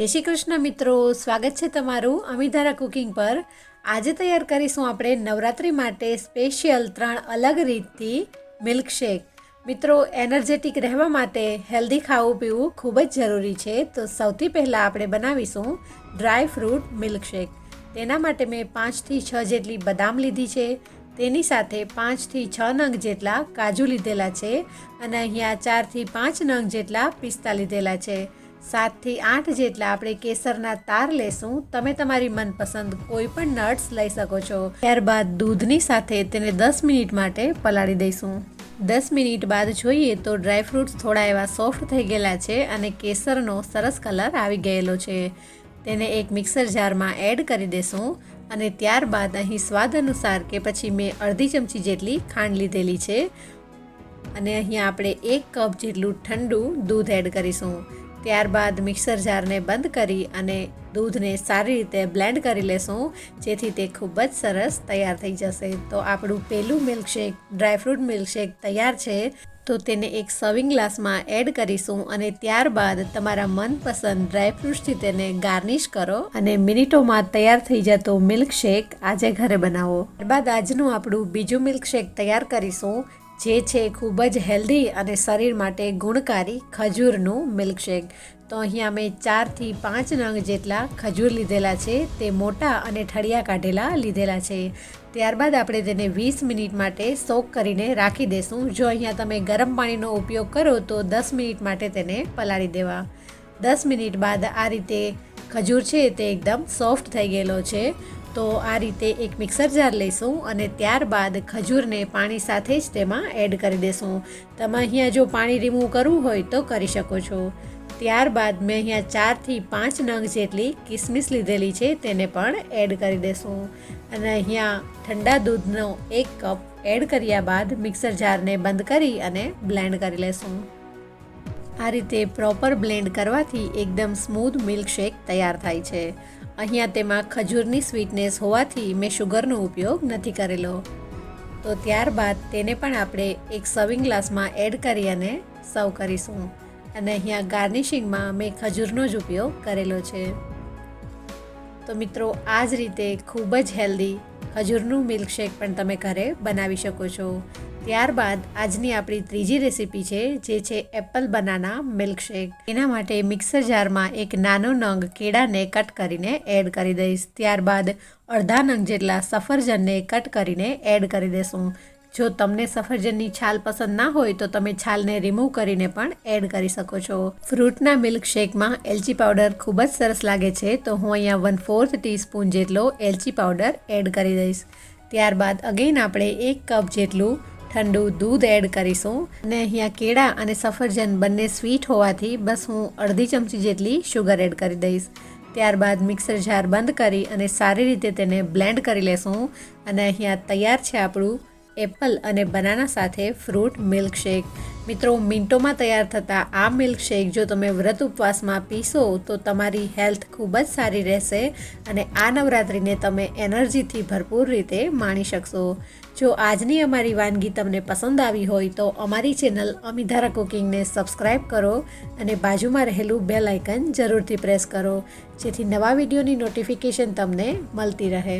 જય શ્રી કૃષ્ણ મિત્રો, સ્વાગત છે તમારું અમિધારા કુકિંગ પર। આજે તૈયાર કરીશું આપણે નવરાત્રી માટે સ્પેશિયલ 3 અલગ રીતથી મિલ્કશેક। મિત્રો, એનર્જેટિક રહેવા માટે હેલ્ધી ખાવું પીવું ખૂબ જ જરૂરી છે। તો સૌથી પહેલાં આપણે બનાવીશું ડ્રાય ફ્રૂટ મિલ્કશેક। તેના માટે મેં 5 થી 6 જેટલી બદામ લીધી છે। તેની સાથે 5 થી 6 નંગ જેટલા કાજુ લીધેલા છે અને અહીંયા 4 થી 5 નંગ જેટલા પિસ્તા લીધેલા છે। 7 થી 8 જેટલા આપણે કેસરના તાર લેશું। તમે તમારી મનપસંદ કોઈ પણ નટ્સ લઈ શકો છો। ત્યારબાદ દૂધની સાથે તેને 10 મિનિટ માટે પલાળી દઈશું। 10 મિનિટ બાદ જોઈએ તો ડ્રાય ફ્રૂટ્સ થોડા એવા સોફ્ટ થઈ ગયેલા છે અને કેસરનો સરસ કલર આવી ગયેલો છે। તેને એક મિક્સર જારમાં એડ કરી દેશું અને ત્યારબાદ અહીં સ્વાદ અનુસાર કે પછી મેં અડધી ચમચી જેટલી ખાંડ લીધેલી છે અને અહીંયા આપણે 1 કપ જેટલું ઠંડુ દૂધ એડ કરીશું। ત્યારબાદ મિક્સર જારને બંધ કરી અને દૂધને સારી રીતે બ્લેન્ડ કરી લેશું, જેથી તે ખૂબ જ સરસ તૈયાર થઈ જશે। તો આપણું પહેલું મિલ્કશેક ડ્રાયફ્રૂટ મિલ્કશેક તૈયાર છે। તો તેને એક સર્વિંગ ગ્લાસમાં એડ કરીશું અને ત્યારબાદ તમારા મનપસંદ ડ્રાયફ્રૂટ્સથી તેને ગાર્નિશ કરો અને મિનિટોમાં તૈયાર થઈ જતો મિલ્કશેક આજે ઘરે બનાવો। ત્યારબાદ આજનું આપણું બીજું મિલ્કશેક તૈયાર કરીશું, જે છે ખૂબ જ હેલ્ધી અને શરીર માટે ગુણકારી ખજૂરનું મિલ્કશેક। તો અહીંયા મેં 4 થી 5 નંગ જેટલા ખજૂર લીધેલા છે। તે મોટા અને ઠળિયા કાઢેલા લીધેલા છે। ત્યારબાદ આપણે તેને 20 મિનિટ માટે સોક કરીને રાખી દેશું। જો અહીંયા તમે ગરમ પાણીનો ઉપયોગ કરો તો 10 મિનિટ માટે તેને પલાળી દેવા। 10 મિનિટ બાદ આ રીતે ખજૂર છે તે એકદમ સોફ્ટ થઈ ગયેલો છે। તો આ રીતે એક મિક્સર જાર લઈશું અને ત્યારબાદ ખજૂરને પાણી સાથે જ તેમાં એડ કરી દેશું। તમે અહીંયા જો પાણી રિમૂવ કરવું હોય તો કરી શકો છો। ત્યારબાદ મેં અહીંયા 4 થી 5 નંગ જેટલી કિસમિસ લીધેલી છે, તેને પણ એડ કરી દેશું અને અહીંયા ઠંડા દૂધનો 1 કપ એડ કર્યા બાદ મિક્સર જારને બંધ કરી અને બ્લેન્ડ કરી લેશું। આ રીતે પ્રોપર બ્લેન્ડ કરવાથી એકદમ સ્મૂથ મિલ્કશેક તૈયાર થાય છે। અહીંયા તેમાં ખજૂરની સ્વીટનેસ હોવાથી મેં શુગરનો ઉપયોગ નથી કરેલો। તો ત્યારબાદ તેને પણ આપણે એક સર્વિંગ ગ્લાસમાં એડ કરી અને સર્વ કરીશું અને અહીંયા ગાર્નિશિંગમાં મેં ખજૂરનો જ ઉપયોગ કરેલો છે। તો મિત્રો, આ જ રીતે ખૂબ જ હેલ્ધી ખજૂરનું મિલ્કશેક પણ તમે ઘરે બનાવી શકો છો। ત્યારબાદ આજની આપણી ત્રીજી રેસીપી છે, જે છે એપલ બનાના મિલ્કશેક। એના માટે મિક્સર જારમાં એક નાનો નંગ કેળાને કટ કરીને એડ કરી દઈશ। ત્યારબાદ અડધા નંગ જેટલા સફરજનને કટ કરીને એડ કરી દેશું। જો તમને સફરજનની છાલ પસંદ ના હોય તો તમે છાલને રિમૂવ કરીને પણ એડ કરી શકો છો। ફ્રૂટના મિલ્કશેકમાં એલચી પાવડર ખૂબ જ સરસ લાગે છે, તો હું અહીંયા 1/4 ટીસ્પૂન જેટલો એલચી પાવડર એડ કરી દઈશ। ત્યારબાદ અગેન આપણે 1 કપ જેટલું ઠંડુ દૂધ એડ કરીશું અને અહીંયા કેળા અને સફરજન બંને સ્વીટ હોવાથી બસ હું અડધી ચમચી જેટલી શુગર એડ કરી દઈશ। ત્યારબાદ મિક્સર જાર બંધ કરી અને સારી રીતે તેને બ્લેન્ડ કરી લેશું અને અહીંયા તૈયાર છે આપણું એપલ અને બનાના સાથે ફ્રૂટ મિલ્કશેક। મિત્રો, મિનિટોમાં તૈયાર થતા આ મિલ્કશેક જો તમે વ્રત ઉપવાસમાં પીશો તો તમારી હેલ્થ ખૂબ જ સારી રહેશે અને આ નવરાત્રિને તમે એનર્જીથી ભરપૂર રીતે માણી શકશો। જો આજની અમારી વાનગી તમને પસંદ આવી હોય તો અમારી ચેનલ અમિધારા કુકિંગને સબસ્ક્રાઈબ કરો અને બાજુમાં રહેલું બેલ આઇકન જરૂરથી પ્રેસ કરો, જેથી નવા વિડીયોની નોટિફિકેશન તમને મળતી રહે।